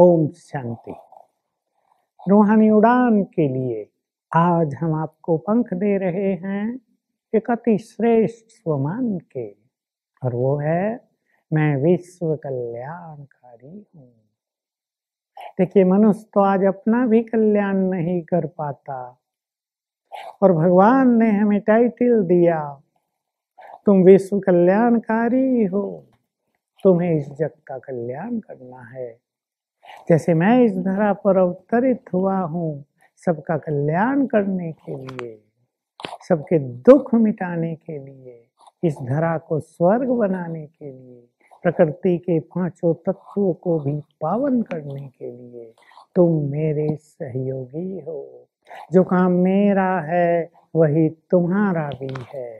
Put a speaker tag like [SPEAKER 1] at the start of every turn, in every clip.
[SPEAKER 1] ओम शांति। रूहानी उड़ान के लिए आज हम आपको पंख दे रहे हैं एक अति श्रेष्ठ स्वमान के, और वो है मैं विश्व कल्याणकारी हूँ। देखिए, मनुष्य तो आज अपना भी कल्याण नहीं कर पाता, और भगवान ने हमें टाइटल दिया, तुम विश्व कल्याणकारी हो, तुम्हें इस जग का कल्याण करना है। जैसे मैं इस धरा पर अवतरित हुआ हूँ सबका कल्याण करने के लिए, सबके दुख मिटाने के लिए, इस धरा को स्वर्ग बनाने के लिए, प्रकृति के पांचों तत्वों को भी पावन करने के लिए तुम मेरे सहयोगी हो। जो काम मेरा है वही तुम्हारा भी है।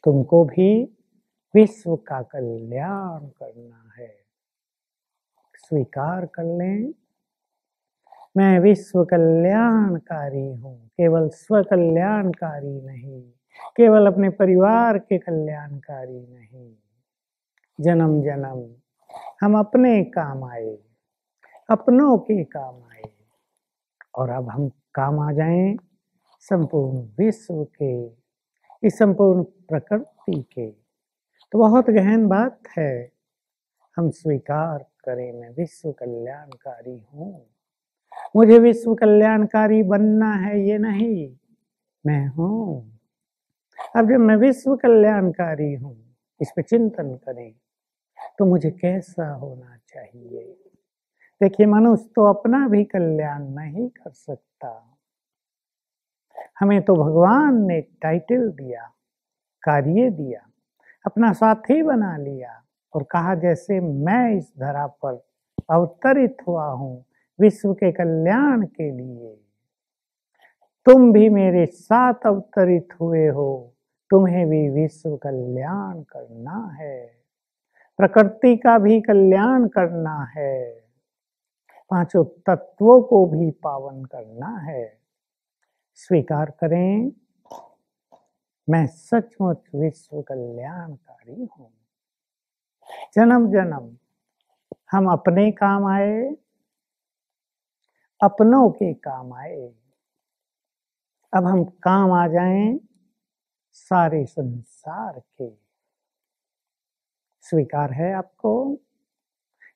[SPEAKER 1] तुमको भी विश्व का कल्याण करना है। स्वीकार कर लें, मैं विश्व कल्याणकारी हूँ। केवल स्व कल्याणकारी नहीं, केवल अपने परिवार के कल्याणकारी नहीं। जन्म जन्म हम अपने काम आए, अपनों के काम आए, और अब हम काम आ जाएं संपूर्ण विश्व के, इस संपूर्ण प्रकृति के। तो बहुत गहन बात है। हम स्वीकार करें, मैं विश्व कल्याणकारी हूँ। मुझे विश्व कल्याणकारी बनना है ये नहीं, मैं हूँ। अब जब मैं विश्व कल्याणकारी हूँ, इस पे चिंतन करें तो मुझे कैसा होना चाहिए। देखिए, मनुष्य तो अपना भी कल्याण नहीं कर सकता। हमें तो भगवान ने टाइटल दिया, कार्य दिया, अपना साथी बना लिया, और कहा जैसे मैं इस धरा पर अवतरित हुआ हूँ विश्व के कल्याण के लिए, तुम भी मेरे साथ अवतरित हुए हो, तुम्हें भी विश्व कल्याण करना है, प्रकृति का भी कल्याण करना है, पांचों तत्वों को भी पावन करना है। स्वीकार करें, मैं सचमुच विश्व कल्याणकारी हूँ। जन्म जन्म हम अपने काम आए, अपनों के काम आए, अब हम काम आ जाएं सारे संसार के। स्वीकार है आपको?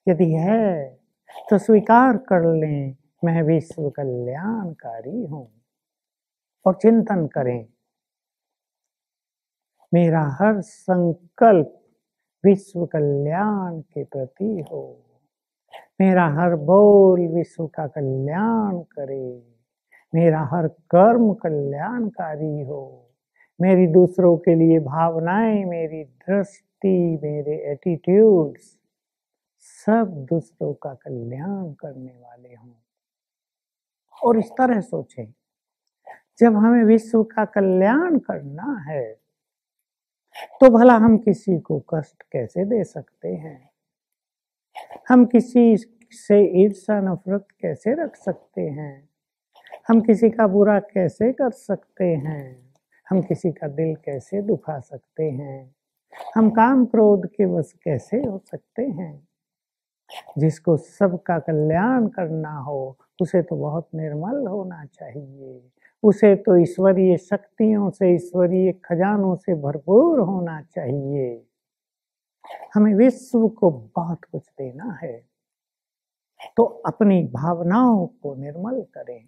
[SPEAKER 1] यदि है तो स्वीकार कर लें, मैं विश्व कल्याणकारी हूँ, और चिंतन करें, मेरा हर संकल्प विश्व कल्याण के प्रति हो, मेरा हर बोल विश्व का कल्याण करे, मेरा हर कर्म कल्याणकारी हो, मेरी दूसरों के लिए भावनाएं, मेरी दृष्टि, मेरे एटीट्यूड्स सब दूसरों का कल्याण करने वाले हों। और इस तरह सोचें, जब हमें विश्व का कल्याण करना है तो भला हम किसी को कष्ट कैसे दे सकते हैं? हम किसी से ईर्ष्या नफरत कैसे रख सकते हैं? हम किसी का बुरा कैसे कर सकते हैं? हम किसी का दिल कैसे दुखा सकते हैं? हम काम क्रोध के वश कैसे हो सकते हैं? जिसको सबका कल्याण करना हो उसे तो बहुत निर्मल होना चाहिए, उसे तो ईश्वरीय शक्तियों से, ईश्वरीय खजानों से भरपूर होना चाहिए। हमें विश्व को बहुत कुछ देना है, तो अपनी भावनाओं को निर्मल करें,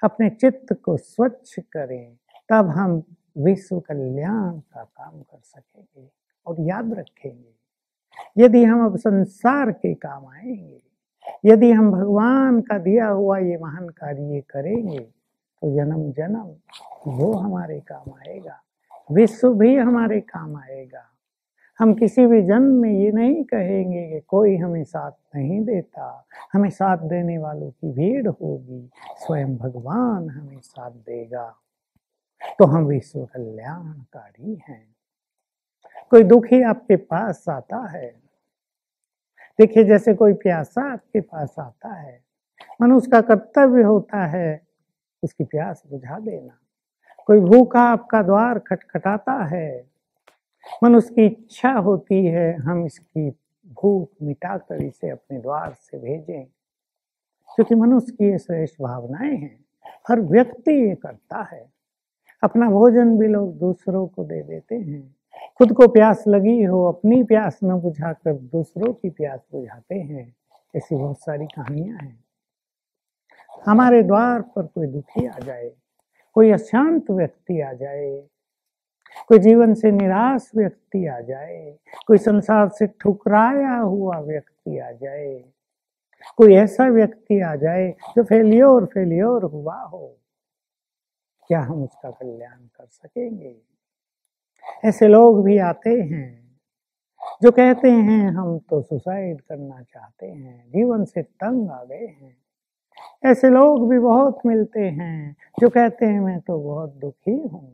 [SPEAKER 1] अपने चित्त को स्वच्छ करें, तब हम विश्व कल्याण का काम कर सकेंगे। और याद रखेंगे, यदि हम अब संसार के काम आएंगे, यदि हम भगवान का दिया हुआ ये महान कार्य करेंगे, तो जन्म जन्म वो हमारे काम आएगा, विश्व भी हमारे काम आएगा। हम किसी भी जन्म में ये नहीं कहेंगे कि कोई हमें साथ नहीं देता, हमें साथ देने वालों की भीड़ होगी, स्वयं भगवान हमें साथ देगा। तो हम विश्व कल्याणकारी हैं। कोई दुखी आपके पास आता है, देखिए, जैसे कोई प्यासा आपके पास आता है, मनुष्य का कर्तव्य होता है उसकी प्यास बुझा देना। कोई भूखा आपका द्वार खटखटाता है, मनुष्य की इच्छा होती है हम इसकी भूख मिटाकर इसे अपने द्वार से भेजें, क्योंकि मनुष्य की ये श्रेष्ठ भावनाएं हैं। हर व्यक्ति ये करता है। अपना भोजन भी लोग दूसरों को दे देते हैं। खुद को प्यास लगी हो, अपनी प्यास न बुझाकर दूसरों की प्यास बुझाते हैं। ऐसी बहुत सारी कहानियां हैं। हमारे द्वार पर कोई दुखी आ जाए, कोई अशांत व्यक्ति आ जाए, कोई जीवन से निराश व्यक्ति आ जाए, कोई संसार से ठुकराया हुआ व्यक्ति आ जाए, कोई ऐसा व्यक्ति आ जाए जो फेलियोर हुआ हो, क्या हम उसका कल्याण कर सकेंगे? ऐसे लोग भी आते हैं जो कहते हैं हम तो सुसाइड करना चाहते हैं, जीवन से तंग आ गए हैं। ऐसे लोग भी बहुत मिलते हैं जो कहते हैं मैं तो बहुत दुखी हूँ।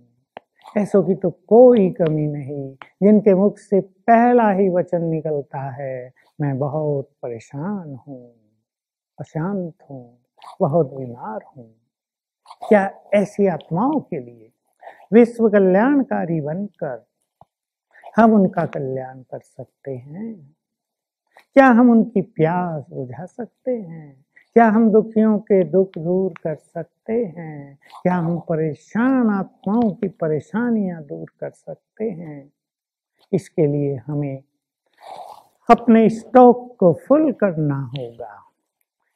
[SPEAKER 1] ऐसों की तो कोई कमी नहीं, जिनके मुख से पहला ही वचन निकलता है मैं बहुत परेशान हूँ, अशांत हूँ, बहुत बीमार हूँ। क्या ऐसी आत्माओं के लिए विश्व कल्याणकारी बनकर हम उनका कल्याण कर सकते हैं? क्या हम उनकी प्यास बुझा सकते हैं? क्या हम दुखियों के दुख दूर कर सकते हैं? क्या हम परेशान आत्माओं की परेशानियां दूर कर सकते हैं? इसके लिए हमें अपने स्टॉक को फुल करना होगा।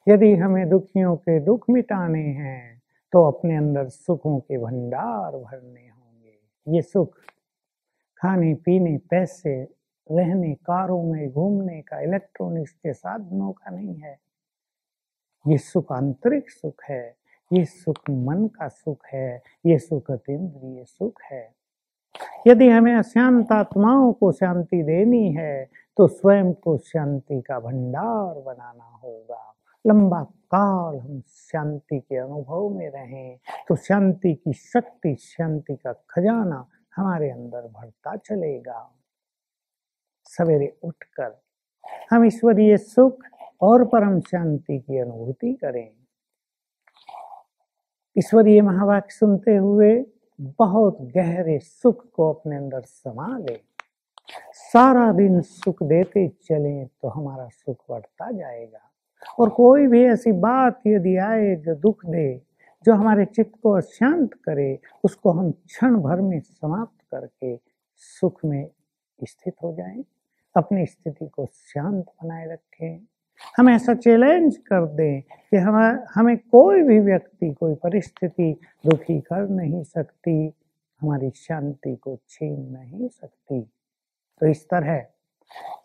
[SPEAKER 1] यदि हमें दुखियों के दुख मिटाने हैं तो अपने अंदर सुखों के भंडार भरने होंगे। ये सुख खाने पीने, पैसे, रहने, कारों में घूमने का, इलेक्ट्रॉनिक्स के साधनों का नहीं है। ये सुख आंतरिक सुख है, ये सुख मन का सुख है, ये सुख अतीन्द्रिय सुख है। यदि हमें अशांत आत्माओं को शांति देनी है तो स्वयं को शांति का भंडार बनाना होगा। लंबा काल हम शांति के अनुभव में रहें तो शांति की शक्ति, शांति का खजाना हमारे अंदर बढ़ता चलेगा। सवेरे उठकर हम ईश्वरीय सुख और परम शांति की अनुभूति करें। ईश्वरीय महावाक्य सुनते हुए बहुत गहरे सुख को अपने अंदर समा ले। सारा दिन सुख देते चलें तो हमारा सुख बढ़ता जाएगा। और कोई भी ऐसी बात यदि आए जो दुख दे, जो हमारे चित्त को अशांत करे, उसको हम क्षण भर में समाप्त करके सुख में स्थित हो जाएं। अपनी स्थिति को शांत बनाए रखें। हम ऐसा चैलेंज कर दें कि हमें कोई भी व्यक्ति, कोई परिस्थिति दुखी कर नहीं सकती, हमारी शांति को छीन नहीं सकती। तो इस तरह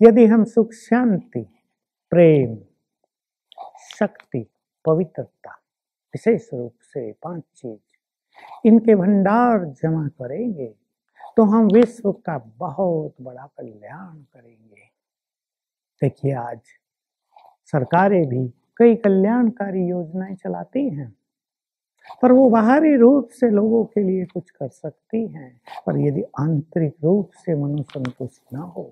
[SPEAKER 1] यदि हम सुख, शांति, प्रेम, शक्ति, पवित्रता, विशेष रूप से 5 चीज, इनके भंडार जमा करेंगे तो हम विश्व का बहुत बड़ा कल्याण करेंगे। देखिए, आज सरकारें भी कई कल्याणकारी योजनाएं चलाती हैं, पर वो बाहरी रूप से लोगों के लिए कुछ कर सकती हैं। पर यदि आंतरिक रूप से मनुष्य संतुष्ट न हो,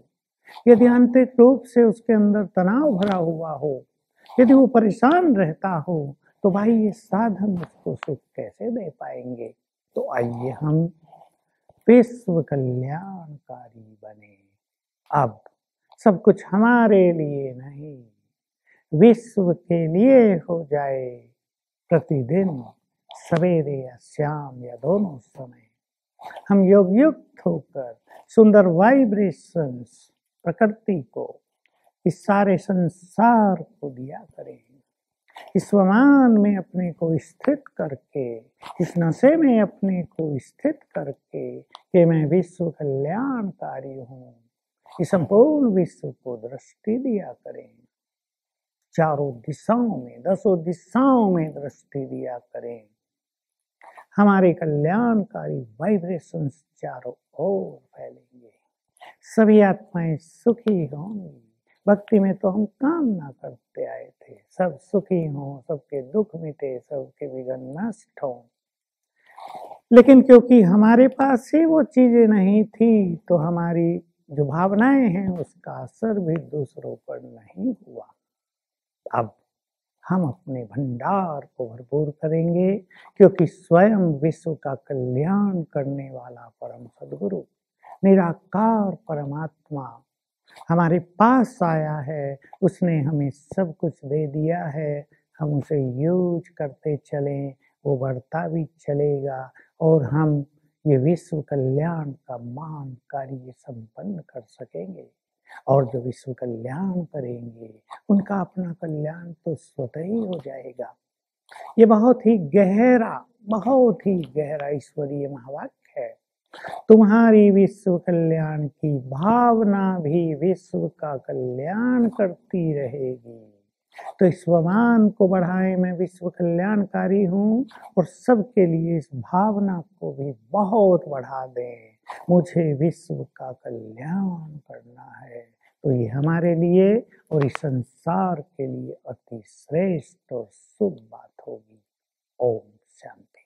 [SPEAKER 1] यदि आंतरिक रूप से उसके अंदर तनाव भरा हुआ हो, यदि वो परेशान रहता हो, तो भाई ये साधन उसको सुख कैसे दे पाएंगे? तो आइए हम विश्व कल्याणकारी बने। अब सब कुछ हमारे लिए नहीं, विश्व के लिए हो जाए। प्रतिदिन सवेरे या शाम या दोनों समय हम योग युक्त होकर सुंदर वाइब्रेशंस प्रकृति को, इस सारे संसार को दिया करें। इस स्वमान में अपने को स्थित करके, इस नशे में अपने को स्थित करके कि मैं विश्व कल्याणकारी हूँ, इस संपूर्ण विश्व को दृष्टि दिया करें। चारों दिशाओं में, 10 दिशाओं में दृष्टि दिया करें। हमारे कल्याणकारी वाइब्रेशंस चारों ओर फैलेंगे। सभी आत्माएं सुखी होंगी। भक्ति में तो हम कामना करते आए थे, सब सुखी हों, सबके दुख मिटे, सबके विघ्न नष्ट हों। लेकिन क्योंकि हमारे पास ही वो चीजें नहीं थी, तो हमारी जो भावनाएं हैं उसका असर भी दूसरों पर नहीं हुआ। अब हम अपने भंडार को भरपूर करेंगे, क्योंकि स्वयं विश्व का कल्याण करने वाला परम सद्गुरु, निराकार परमात्मा हमारे पास आया है, उसने हमें सब कुछ दे दिया है, हम उसे यूज करते चलें, वो बढ़ता भी चलेगा और हम ये विश्व कल्याण का महान कार्य संपन्न कर सकेंगे। और जो विश्व कल्याण करेंगे उनका अपना कल्याण तो स्वतः ही हो जाएगा। ये बहुत ही गहरा ईश्वरीय महावाक्य है। तुम्हारी विश्व कल्याण की भावना भी विश्व का कल्याण करती रहेगी। तो इस स्वमान को बढ़ाए, मैं विश्व कल्याणकारी हूँ और सबके लिए इस भावना को भी बहुत बढ़ा दें, मुझे विश्व का कल्याण करना है। तो ये हमारे लिए और इस संसार के लिए अति श्रेष्ठ और शुभ बात होगी। ओम शांति।